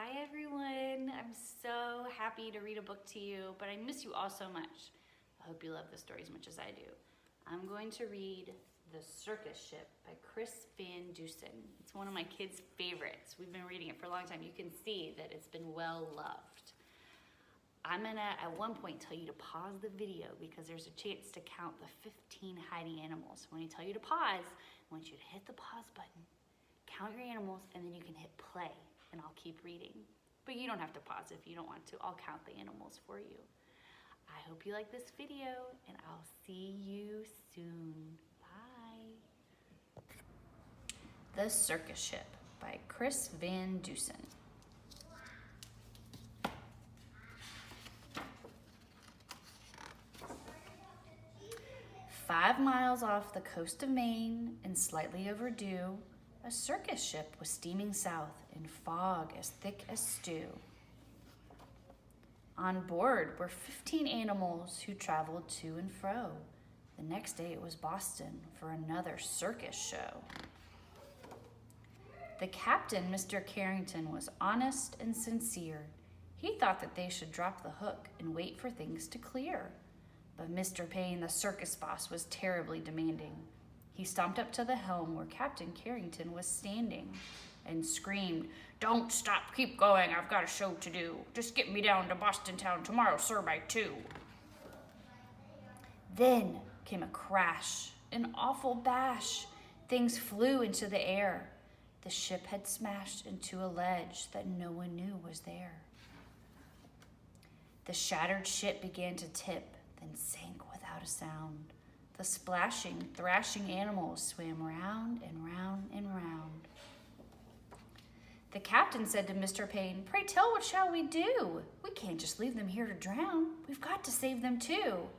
Hi everyone, I'm so happy to read a book to you, but I miss you all so much. I hope you love the story as much as I do. I'm going to read The Circus Ship by Chris Van Dusen. It's one of my kids' favorites. We've been reading it for a long time. You can see that it's been well loved. I'm gonna at one point tell you to pause the video because there's a chance to count the 15 hiding animals. When I tell you to pause, I want you to hit the pause button, count your animals, and then you can hit play and I'll keep reading. But you don't have to pause if you don't want to. I'll count the animals for you. I hope you like this video and I'll see you soon. Bye. The Circus Ship by Chris Van Dusen. "5 miles off the coast of Maine and slightly overdue, a circus ship was steaming south in fog as thick as stew. On board were 15 animals who traveled to and fro. The next day it was Boston for another circus show. The captain, Mr. Carrington, was honest and sincere. He thought that they should drop the hook and wait for things to clear. But Mr. Payne, the circus boss, was terribly demanding. He stomped up to the helm where Captain Carrington was standing and screamed, 'Don't stop, keep going, I've got a show to do. Just get me down to Boston town tomorrow, sir, by 2. Then came a crash, an awful bash. Things flew into the air. The ship had smashed into a ledge that no one knew was there. The shattered ship began to tip, then sank without a sound. The splashing, thrashing animals swam round and round and round. The captain said to Mr. Payne, 'Pray tell, what shall we do? We can't just leave them here to drown. We've got to save them too.'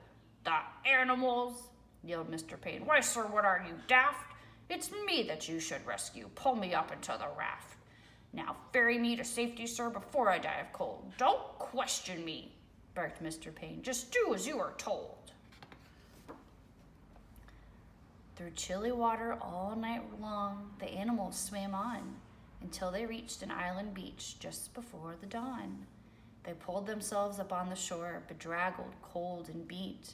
'The animals!' yelled Mr. Payne. 'Why, sir, what are you, daft? It's me that you should rescue. Pull me up into the raft. Now ferry me to safety, sir, before I die of cold.' 'Don't question me,' barked Mr. Payne. 'Just do as you are told.' Through chilly water all night long, the animals swam on until they reached an island beach just before the dawn. They pulled themselves up on the shore, bedraggled, cold, and beat,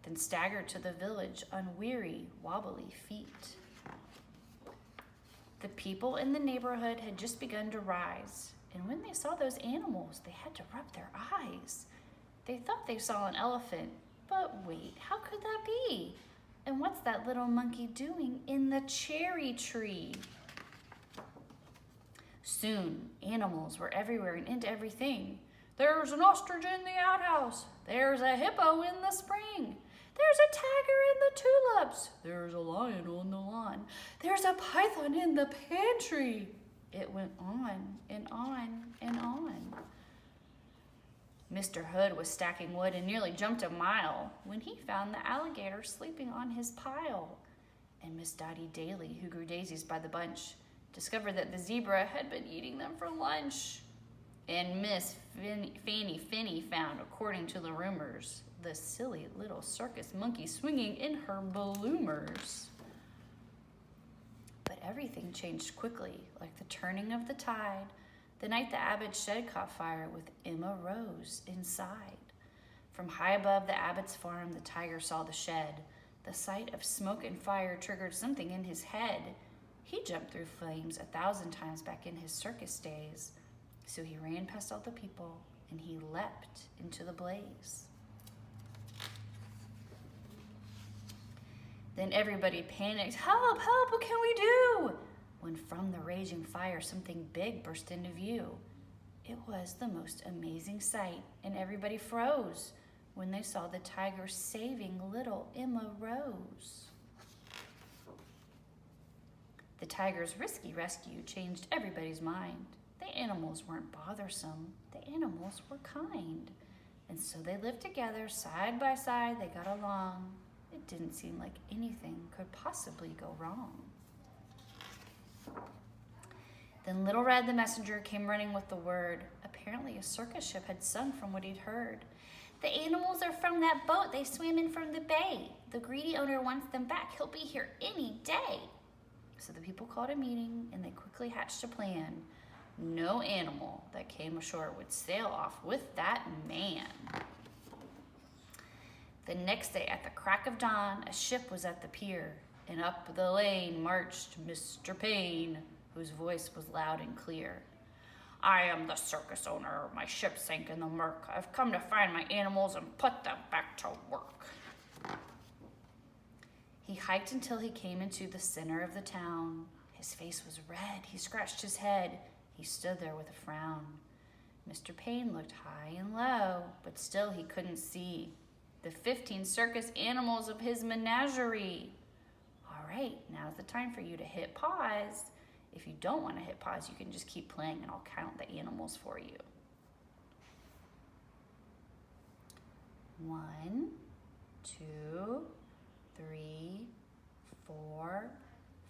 then staggered to the village on weary, wobbly feet. The people in the neighborhood had just begun to rise, and when they saw those animals, they had to rub their eyes. They thought they saw an elephant, but wait, how could that be? And what's that little monkey doing in the cherry tree? Soon, animals were everywhere and into everything. 'There's an ostrich in the outhouse. There's a hippo in the spring. There's a tiger in the tulips. There's a lion on the lawn. There's a python in the pantry.' It went on and on and on. Mr. Hood was stacking wood and nearly jumped a mile when he found the alligator sleeping on his pile. And Miss Dottie Daly, who grew daisies by the bunch, discovered that the zebra had been eating them for lunch. And Miss Fanny Finney found, according to the rumors, the silly little circus monkey swinging in her bloomers. But everything changed quickly, like the turning of the tide, the night the Abbott's shed caught fire with Emma Rose inside. From high above the Abbott's farm, the tiger saw the shed. The sight of smoke and fire triggered something in his head. He jumped through flames 1,000 times back in his circus days. So he ran past all the people and he leapt into the blaze. Then everybody panicked. 'Help, help, what can we do?' When from the raging fire, something big burst into view. It was the most amazing sight, and everybody froze when they saw the tiger saving little Emma Rose. The tiger's risky rescue changed everybody's mind. The animals weren't bothersome. The animals were kind. And so they lived together, side by side. They got along. It didn't seem like anything could possibly go wrong. Then Little Red the messenger came running with the word. Apparently a circus ship had sung from what he'd heard. 'The animals are from that boat. They swam in from the bay. The greedy owner wants them back. He'll be here any day.' So the people called a meeting and they quickly hatched a plan. No animal that came ashore would sail off with that man. The next day, at the crack of dawn, a ship was at the pier, and up the lane marched Mr. Payne, whose voice was loud and clear. I am the circus owner. My ship sank in the murk. I've come to find my animals and put them back to work. He hiked until he came into the center of the town. His face was red. He scratched his head. He stood there with a frown. Mr. Payne looked high and low, but still he couldn't see the 15 circus animals of his menagerie. All right, now's the time for you to hit pause. If you don't want to hit pause, you can just keep playing and I'll count the animals for you. 1, 2, 3, 4,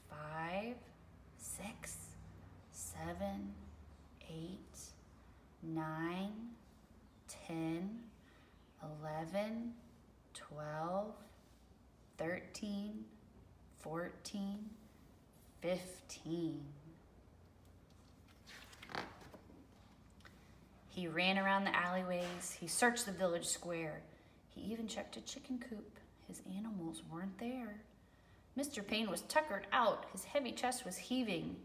5, 6, 7, 8, 9, 10, 11, 12, 13, 14, 15. He ran around the alleyways. He searched the village square. He even checked a chicken coop. His animals weren't there. Mr. Payne was tuckered out. His heavy chest was heaving.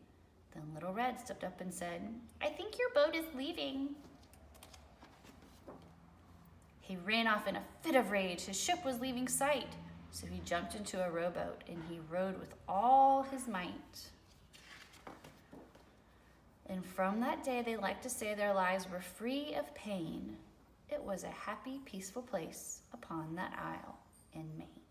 Then Little Red stepped up and said, I think your boat is leaving. He ran off in a fit of rage. His ship was leaving sight. So he jumped into a rowboat and he rowed with all his might. And from that day, they like to say their lives were free of pain. It was a happy, peaceful place upon that isle in Maine.